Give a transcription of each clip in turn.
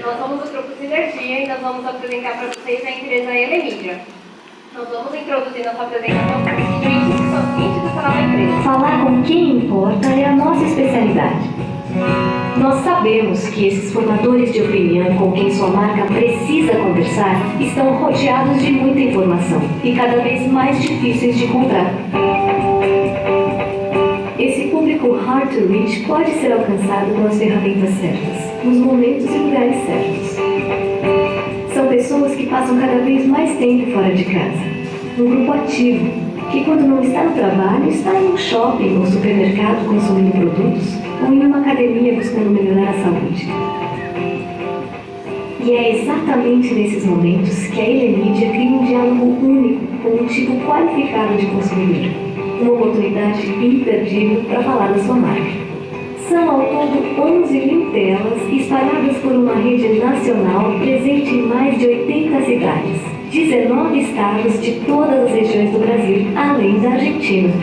Nós somos o Grupo Sinergia e nós vamos apresentar para vocês a empresa Elemídia. Nós vamos introduzir nossa apresentação para os institucional da empresa. Falar com quem importa é a nossa especialidade. Nós sabemos que esses formadores de opinião com quem sua marca precisa conversar estão rodeados de muita informação e cada vez mais difíceis de encontrar. Esse público hard to reach pode ser alcançado com as ferramentas certas, nos momentos e lugares certos. São pessoas que passam cada vez mais tempo fora de casa. Um grupo ativo, que quando não está no trabalho, está em um shopping ou supermercado consumindo produtos, ou em uma academia buscando melhorar a saúde. E é exatamente nesses momentos que a Elemídia cria um diálogo único com um tipo qualificado de consumidor. Uma oportunidade imperdível para falar da sua marca. São ao todo 11 mil telas espalhadas por uma rede nacional presente em mais de 80 cidades, 19 estados de todas as regiões do Brasil, além da Argentina.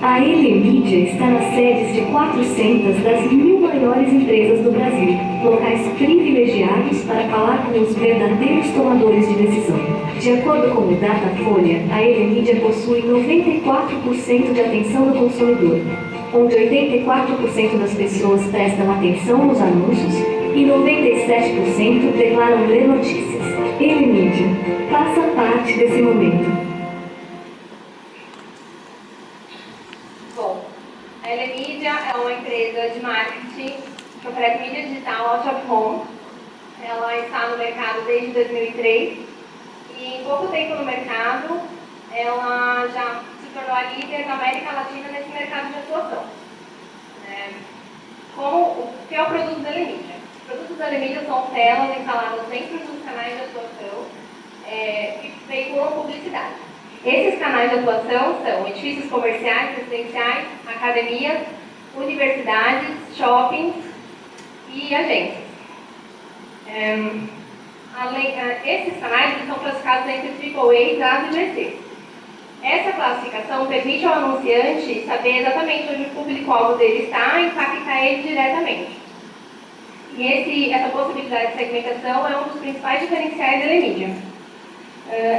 A Elemídia está nas sedes de 400 das 1.000 maiores empresas do Brasil, locais privilegiados para falar com os verdadeiros tomadores de decisão. De acordo com o Datafolha, a Elemídia possui 94% de atenção do consumidor, onde 84% das pessoas prestam atenção nos anúncios e 97% declaram ler notícias. Elemídia, faça parte desse momento. Bom, a Elemídia é uma empresa de marketing que oferece mídia digital out of home. Ela está no mercado desde 2003 e em pouco tempo no mercado ela já se tornou a líder na América Latina nesse mercado de atuação. O que é o produto da Elemídia? Os produtos da Elemídia são telas instaladas dentro dos canais de atuação que veiculam publicidade. Esses canais de atuação são edifícios comerciais, residenciais, academias, universidades, shoppings e agências. Esses canais são classificados entre AAA, A e BC. Essa classificação permite ao anunciante saber exatamente onde o público-alvo dele está e impactar ele diretamente. E essa possibilidade de segmentação é um dos principais diferenciais da Elemídia.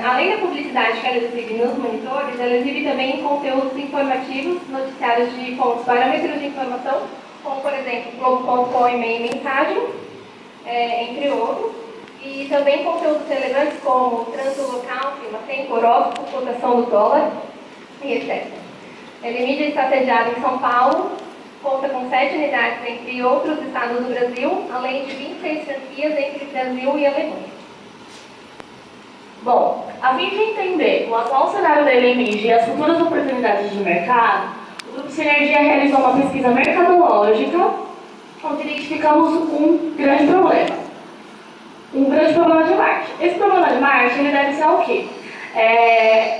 Além da publicidade que ela exibe nos monitores, ela exibe também conteúdos informativos, noticiários de fontes parâmetros de informação, como, por exemplo, Globo.com, e-mail e mensagem, entre outros. E também conteúdos relevantes como trânsito local, clima tempo, horóscopo, cotação do dólar e etc. A Elemídia está sediada em São Paulo, conta com 7 unidades entre outros estados do Brasil, além de 26 franquias entre Brasil e Alemanha. Bom, a fim de entender o atual cenário da Elemídia e as futuras oportunidades de mercado, o Grupo Sinergia realizou uma pesquisa mercadológica onde identificamos um grande problema de marketing. Esse problema de marketing ele deve ser o quê?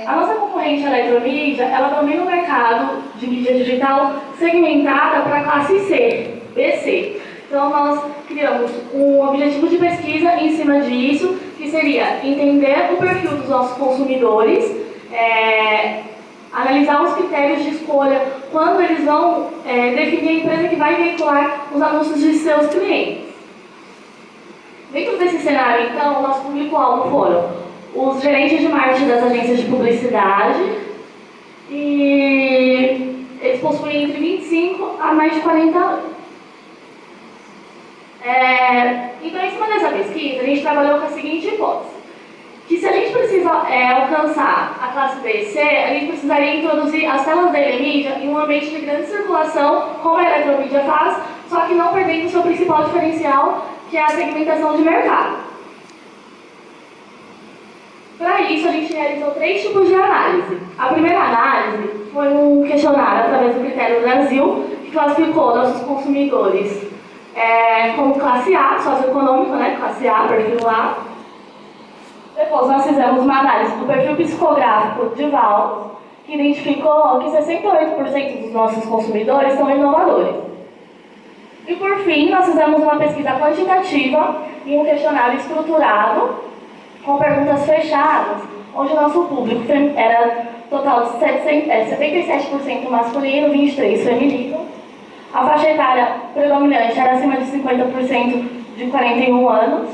A nossa concorrente a Eletromídia, ela domina o mercado de mídia digital segmentada para a classe C, BC. Então, nós criamos um objetivo de pesquisa em cima disso, que seria entender o perfil dos nossos consumidores, analisar os critérios de escolha quando eles vão definir a empresa que vai veicular os anúncios de seus clientes. Dentro desse cenário, então, o nosso público-alvo foram os gerentes de marketing das agências de publicidade e eles possuem entre 25 a mais de 40 anos. Então, em cima dessa pesquisa, a gente trabalhou com a seguinte hipótese, que se a gente precisa alcançar a classe B e C, a gente precisaria introduzir as telas da Elemídia em um ambiente de grande circulação, como a Eletromídia faz, só que não perdendo o seu principal diferencial, que é a segmentação de mercado. Para isso, a gente realizou 3 tipos de análise. A primeira análise foi um questionário através do Critério Brasil, que classificou nossos consumidores como classe A, socioeconômico, classe A, perfil A. Depois nós fizemos uma análise do perfil psicográfico de Valls, que identificou que 68% dos nossos consumidores são inovadores. E por fim, nós fizemos uma pesquisa quantitativa e um questionário estruturado, com perguntas fechadas, onde o nosso público era total de 77% masculino, 23% feminino. A faixa etária predominante era acima de 50% de 41 anos,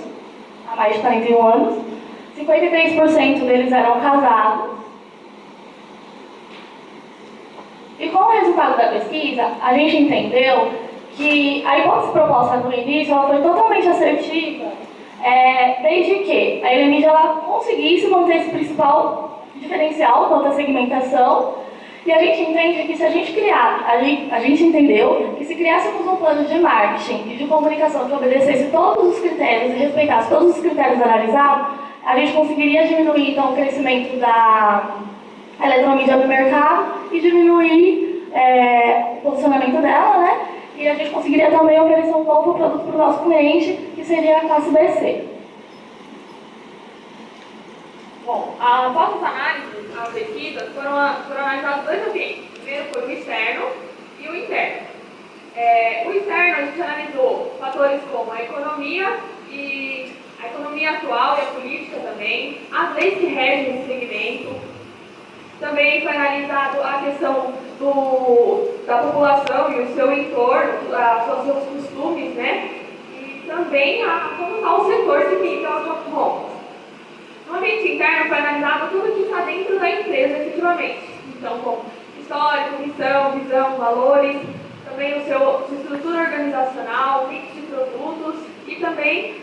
há mais de 41 anos. 53% deles eram casados. E com o resultado da pesquisa, a gente entendeu que a hipótese proposta no início ela foi totalmente assertiva, desde que a Elenídia ela conseguisse manter esse principal diferencial quanto à segmentação. E a gente entende que se a gente entendeu que se criássemos um plano de marketing e de comunicação que obedecesse todos os critérios e respeitasse todos os critérios analisados, a gente conseguiria diminuir então o crescimento da eletromídia no mercado e diminuir o posicionamento dela, né? E a gente conseguiria também oferecer um novo produto para o nosso cliente, que seria a classe BC. Bom, após as análises, as pesquisas, foram analisados dois ambientes. Primeiro foi o externo e o interno. O externo, a gente analisou fatores como a economia atual e a política também, as leis que regem esse segmento. Também foi analisado a questão da população e o seu entorno, os seus costumes, né? E também como está o setor de mídia automóvel. No ambiente interno foi analisado tudo que está dentro da empresa, efetivamente. Então, como histórico, visão, valores, também sua estrutura organizacional, mix de produtos e também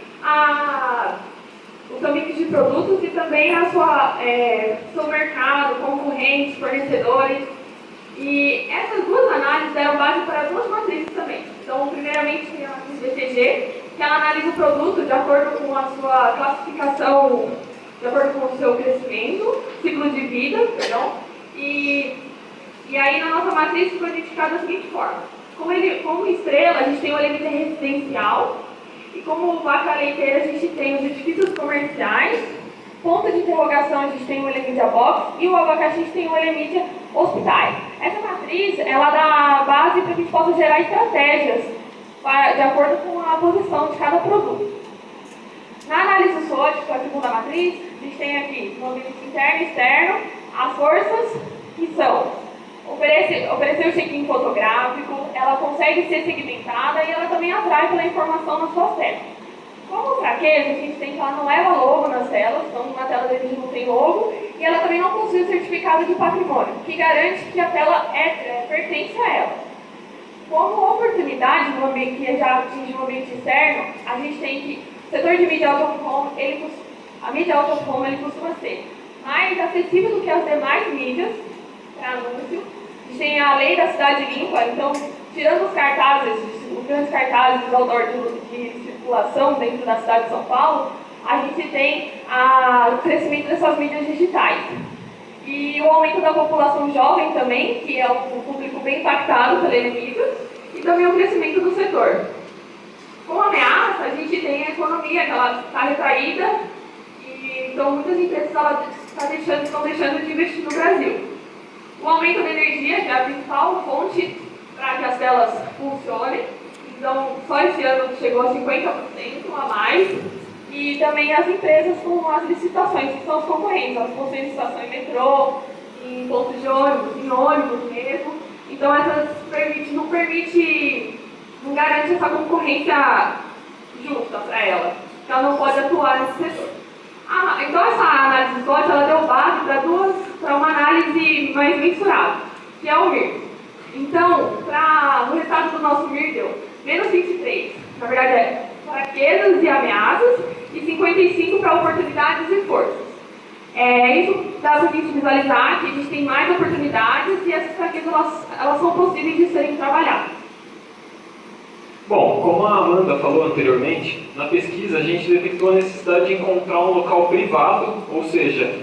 o seu mix de produtos e também seu mercado, concorrentes, fornecedores. E essas duas análises deram base para duas matrizes também. Então, primeiramente, tem a matriz BCG, que ela analisa o produto de acordo com a sua classificação, de acordo com o seu crescimento, ciclo de vida, perdão. E aí, na nossa matriz, foi identificado da seguinte forma. Como estrela, a gente tem o elemento residencial, e como vaca leiteira, a gente tem os edifícios comerciais, ponto de interrogação, a gente tem o Elemídia Box, e o abacaxi, a gente tem o Elemídia Hospitais. Essa matriz, ela dá base para que a gente possa gerar estratégias de acordo com a posição de cada produto. Na análise SWOT, que é a segunda matriz, a gente tem aqui no ambiente interno e externo as forças que são oferecer o check-in fotográfico, ela consegue ser segmentada e ela também atrai pela informação nas suas telas. Como fraqueza, a gente tem que ela não leva logo nas telas, então na tela dele não tem logo, e ela também não possui o certificado de patrimônio, que garante que a tela pertence a ela. Como oportunidade no ambiente que já atinge o ambiente externo, a gente tem que o setor de mídia out of home, a mídia out of home ele costuma ser mais acessível do que as demais mídias para anúncio. A gente tem a lei da cidade limpa, então, tirando os grandes cartazes outdoor de circulação dentro da cidade de São Paulo, a gente tem o crescimento dessas mídias digitais. E o aumento da população jovem também, que é um público bem impactado pela Elenídia, e também o crescimento do setor. Como ameaça, a gente tem a economia, que ela está retraída, e então muitas empresas estão deixando de investir no Brasil. O aumento da energia, que é a principal fonte para que as telas funcionem, então só esse ano chegou a 50% a mais, e também as empresas com as licitações, que são os concorrentes, elas possuem licitação em metrô, em pontos de ônibus, em ônibus mesmo, então essas não garante essa concorrência justa para ela, então ela não pode atuar nesse setor. Então essa análise SWOT, ela deu base para uma análise mais mensurável, que é o MIR. Então, o resultado do nosso MIR deu menos 23, na verdade é fraquezas e ameaças, e 55 para oportunidades e forças. Isso dá para a gente visualizar que a gente tem mais oportunidades e essas fraquezas elas são possíveis de serem trabalhadas. Bom, como a Amanda falou anteriormente, na pesquisa a gente detectou a necessidade de encontrar um local privado, ou seja,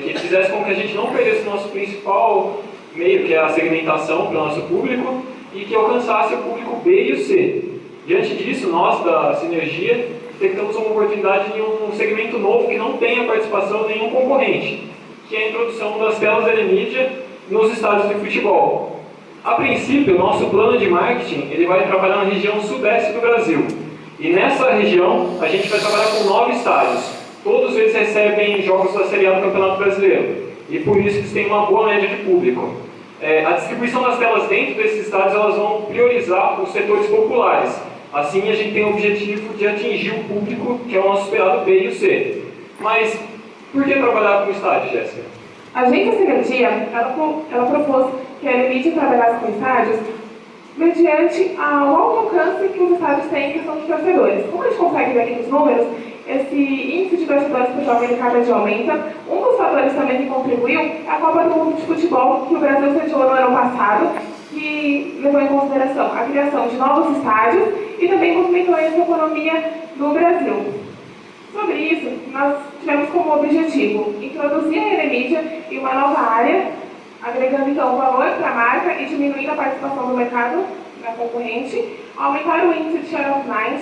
que fizesse com que a gente não perdesse o nosso principal meio, que é a segmentação para o nosso público, e que alcançasse o público B e o C. Diante disso, nós da Sinergia detectamos uma oportunidade em um segmento novo que não tem a participação de nenhum concorrente, que é a introdução das telas Elenídia nos estádios de futebol. A princípio, o nosso plano de marketing ele vai trabalhar na região sudeste do Brasil. E nessa região, a gente vai trabalhar com 9 estádios. Todos eles recebem jogos da Série A do Campeonato Brasileiro. E por isso eles têm uma boa média de público. A distribuição das telas dentro desses estádios elas vão priorizar os setores populares, Assim, a gente tem o objetivo de atingir o público, que é o nosso esperado B e o C. Mas, por que trabalhar com estádio, Jéssica? A agência Segantia, ela propôs que a Elemídia trabalhasse com estádios mediante ao alto alcance que os estádios têm em questão de torcedores. Como a gente consegue ver aqui nos números, esse índice de torcedores por jovem cada dia aumenta. Um dos fatores também que contribuiu é a Copa do Mundo de Futebol, que o Brasil sediou no ano passado, que levou em consideração a criação de novos estádios e também movimentou a economia do Brasil. Sobre isso, nós tivemos como objetivo introduzir a Elemídia em uma nova área, agregando então valor para a marca e diminuindo a participação do mercado da concorrente, aumentar o índice de share of mind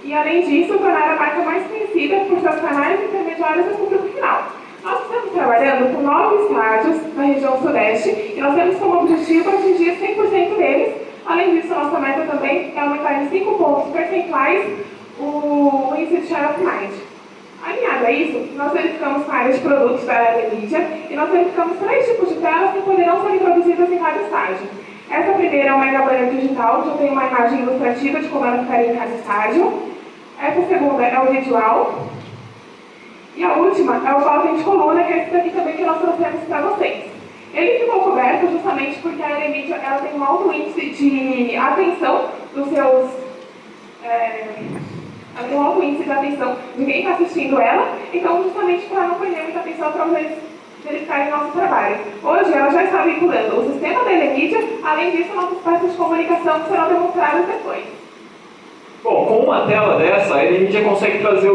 e, além disso, tornar a marca mais conhecida por seus canais intermediários e público final. Nós estamos trabalhando com 9 estádios na região sudeste e nós temos como objetivo atingir 100% deles. Além disso, nossa meta também é aumentar em 5 pontos percentuais o índice de share of mind. Alinhado a isso, nós verificamos com a área de produtos da Elemídia e nós verificamos 3 tipos de telas que poderão ser introduzidas em cada estádio. Essa primeira é uma mega banner digital, onde eu tenho uma imagem ilustrativa de como ela ficaria em cada estádio. Essa segunda é o visual. E a última é o totem de coluna, que é esse daqui também que nós trouxemos para vocês. Ele ficou coberto justamente porque a Elemídia ela tem um alto índice de atenção dos seus... ela tem um alto índice de atenção de quem está assistindo ela, então justamente para não perder muita atenção para vocês verificarem nosso trabalho. Hoje ela já está vinculando o sistema da Elemídia, além disso nossas peças de comunicação que serão demonstradas depois. Bom, com uma tela dessa, a Elemídia consegue trazer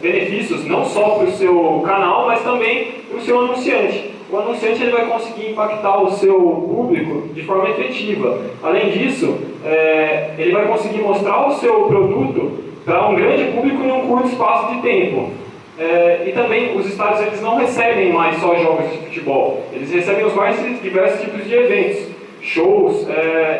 benefícios não só para o seu canal, mas também para o seu anunciante. O anunciante ele vai conseguir impactar o seu público de forma efetiva. Além disso, ele vai conseguir mostrar o seu produto para um grande público em um curto espaço de tempo. E também os estádios eles não recebem mais só jogos de futebol, eles recebem os mais diversos tipos de eventos, shows,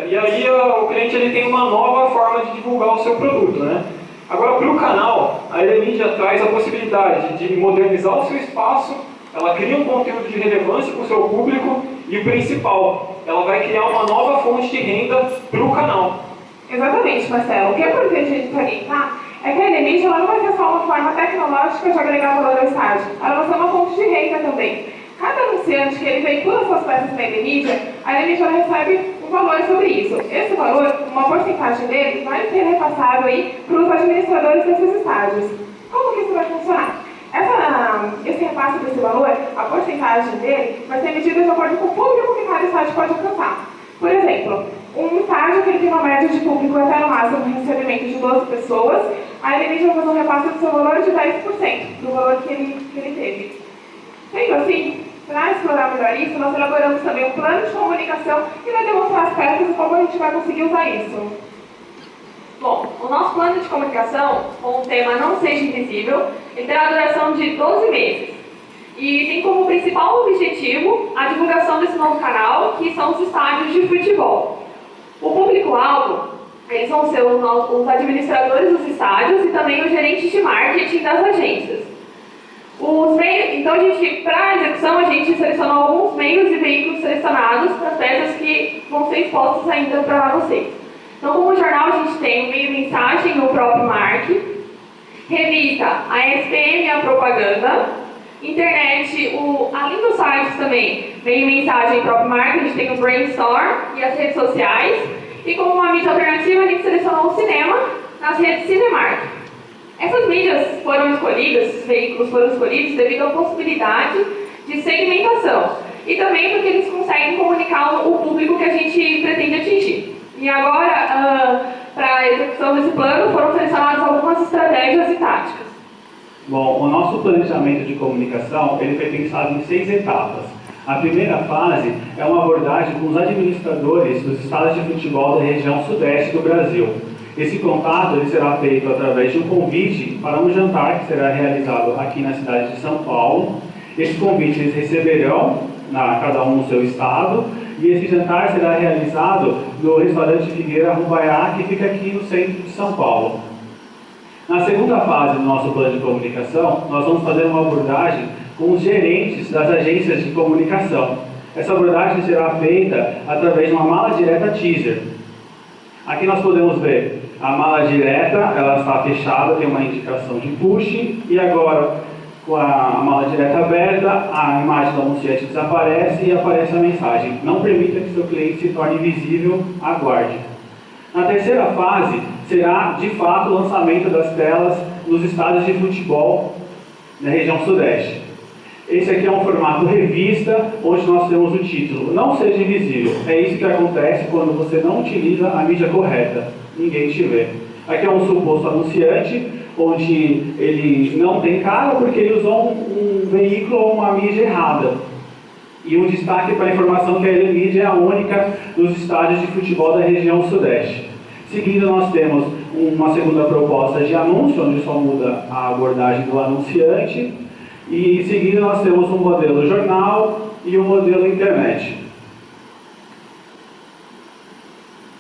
e aí o cliente ele tem uma nova forma de divulgar o seu produto, né? Agora, para o canal, a Elemídia traz a possibilidade de modernizar o seu espaço, ela cria um conteúdo de relevância para o seu público e o principal, ela vai criar uma nova fonte de renda para o canal. Exatamente, Marcelo. O que é importante a gente salientar é que a Elemídia ela não vai ser só uma forma tecnológica de agregar valor ao estádio, ela vai ser uma fonte de renda também. Cada anunciante que ele veicula suas peças na Elemídia, a Elemídia recebe um valor sobre isso. Esse valor, uma porcentagem dele, vai ser repassado aí para os administradores desses estádios. Como que isso vai funcionar? Esse repasse desse valor, a porcentagem dele, vai ser medida de acordo com o público que cada estádio pode alcançar. Por exemplo, um estádio que ele tem uma média de público até no máximo um recebimento de 12 pessoas, a Elemídia vai fazer um repasse do seu valor de 10% do valor que ele teve. Sendo assim, para explorar melhor isso, nós elaboramos também um plano de comunicação que vai demonstrar as peças e como a gente vai conseguir usar isso. Bom, o nosso plano de comunicação, com o tema Não Seja Invisível, ele terá a duração de 12 meses. E tem como principal objetivo a divulgação desse novo canal, que são os estádios de futebol. O público-alvo, eles vão ser os administradores dos estádios e também os gerentes de marketing das agências. Então, para a execução, a gente selecionou alguns meios e veículos selecionados para as peças que vão ser expostas ainda para vocês. Então, como jornal, a gente tem o meio mensagem no próprio Mark, revista, a SPM, a propaganda, internet, além dos sites também, meio mensagem próprio Mark, a gente tem o Brainstorm e as redes sociais, e como uma mídia alternativa, a gente selecionou o cinema nas redes Cinemark. Essas mídias foram escolhidas, esses veículos foram escolhidos devido à possibilidade de segmentação e também porque eles conseguem comunicar o público que a gente pretende atingir. E agora, para a execução desse plano, foram selecionadas algumas estratégias e táticas. Bom, o nosso planejamento de comunicação ele foi pensado em 6 etapas. A primeira fase é uma abordagem com os administradores dos estádios de futebol da região sudeste do Brasil. Esse contato ele será feito através de um convite para um jantar que será realizado aqui na cidade de São Paulo. Esse convite eles receberão, cada um no seu estado, e esse jantar será realizado no restaurante Figueira Rumbaiá, que fica aqui no centro de São Paulo. Na segunda fase do nosso plano de comunicação, nós vamos fazer uma abordagem com os gerentes das agências de comunicação. Essa abordagem será feita através de uma mala direta teaser. Aqui nós podemos ver a mala direta, ela está fechada, tem uma indicação de push, e agora, com a mala direta aberta, a imagem do anunciante desaparece e aparece a mensagem: não permita que seu cliente se torne visível, aguarde. Na terceira fase, será de fato o lançamento das telas nos estádios de futebol na região sudeste. Esse aqui é um formato revista, onde nós temos o título: não seja invisível. É isso que acontece quando você não utiliza a mídia correta. Ninguém te vê. Aqui é um suposto anunciante, onde ele não tem cara porque ele usou um veículo ou uma mídia errada. E um destaque para a informação que a Elemídia é a única dos estádios de futebol da região sudeste. Seguindo, nós temos uma segunda proposta de anúncio, onde só muda a abordagem do anunciante. E seguindo, nós temos um modelo jornal e um modelo internet.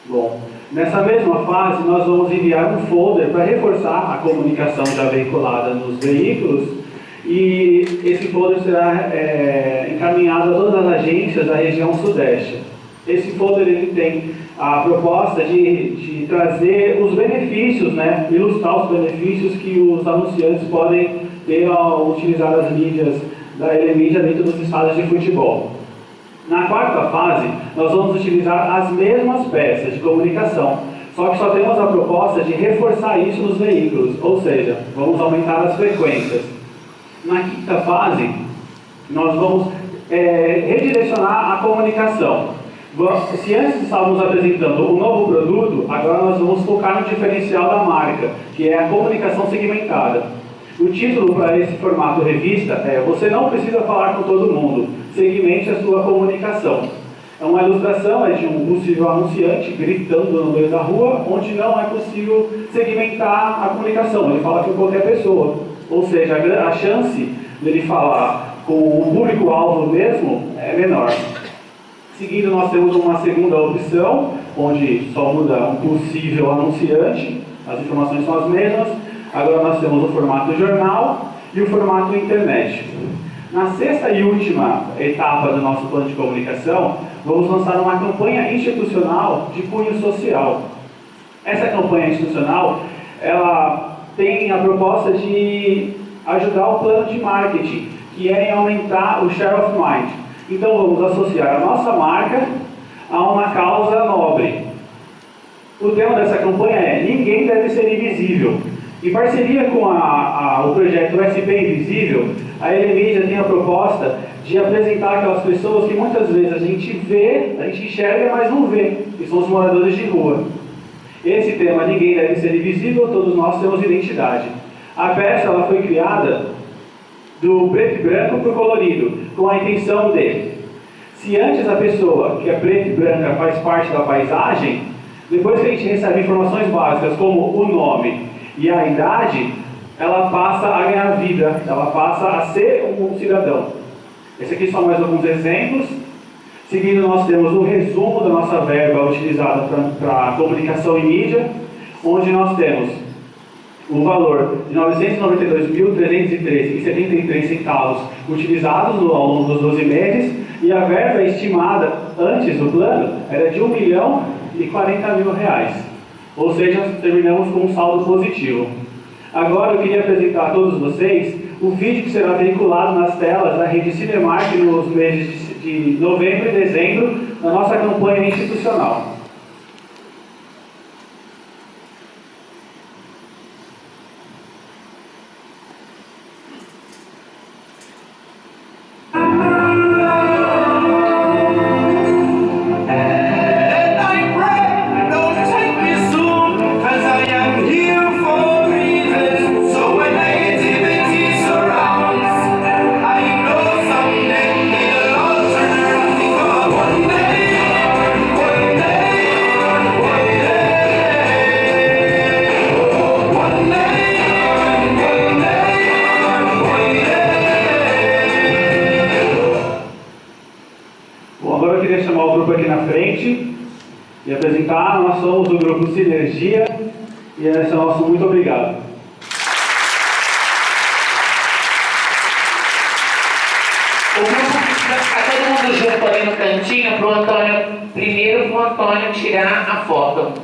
Bom, nessa mesma fase, nós vamos enviar um folder para reforçar a comunicação já veiculada nos veículos, e esse folder será encaminhado a todas as agências da região sudeste. Esse folder ele tem a proposta de trazer os benefícios, né, ilustrar os benefícios que os anunciantes podem ter ao utilizar as mídias da Elemídia dentro dos estádios de futebol. Na quarta fase, nós vamos utilizar as mesmas peças de comunicação, só que só temos a proposta de reforçar isso nos veículos, ou seja, vamos aumentar as frequências. Na quinta fase, nós vamos redirecionar a comunicação. Se antes estávamos apresentando um novo produto, agora nós vamos focar no diferencial da marca, que é a comunicação segmentada. O título para esse formato revista é: você não precisa falar com todo mundo, segmente a sua comunicação. É uma ilustração de um possível anunciante gritando no meio da rua, onde não é possível segmentar a comunicação, ele fala com qualquer pessoa. Ou seja, a chance dele falar com o público-alvo mesmo é menor. Seguindo, nós temos uma segunda opção, onde só muda um possível anunciante, as informações são as mesmas. Agora nós temos o formato jornal e o formato internet. Na sexta e última etapa do nosso plano de comunicação, vamos lançar uma campanha institucional de cunho social. Essa campanha institucional, ela tem a proposta de ajudar o plano de marketing, que é em aumentar o share of mind. Então vamos associar a nossa marca a uma causa nobre. O tema dessa campanha é: ninguém deve ser invisível. Em parceria com o projeto SP Invisível, a Elemídia tem a proposta de apresentar aquelas pessoas que muitas vezes a gente vê, a gente enxerga, mas não vê, que são os moradores de rua. Esse tema, ninguém deve ser invisível, todos nós temos identidade. A peça ela foi criada do preto e branco para o colorido, com a intenção de: se antes a pessoa que é preta e branca faz parte da paisagem, depois que a gente recebe informações básicas como o nome e a idade, ela passa a ganhar vida, ela passa a ser um cidadão. Esse aqui são mais alguns exemplos. Seguindo, nós temos um resumo da nossa verba utilizada para comunicação e mídia, onde nós temos o valor de R$ 992.313,73 utilizados ao longo dos 12 meses, e a verba estimada antes do plano era de R$ 1.040.000. Ou seja, terminamos com um saldo positivo. Agora eu queria apresentar a todos vocês o vídeo que será veiculado nas telas da rede Cinemark nos meses de novembro e dezembro, na nossa campanha institucional. E apresentar, nós somos do grupo Sinergia, e esse é o nosso muito obrigado. O grupo precisa ficar todo mundo junto ali no cantinho, para o Antônio, primeiro para o Antônio tirar a foto.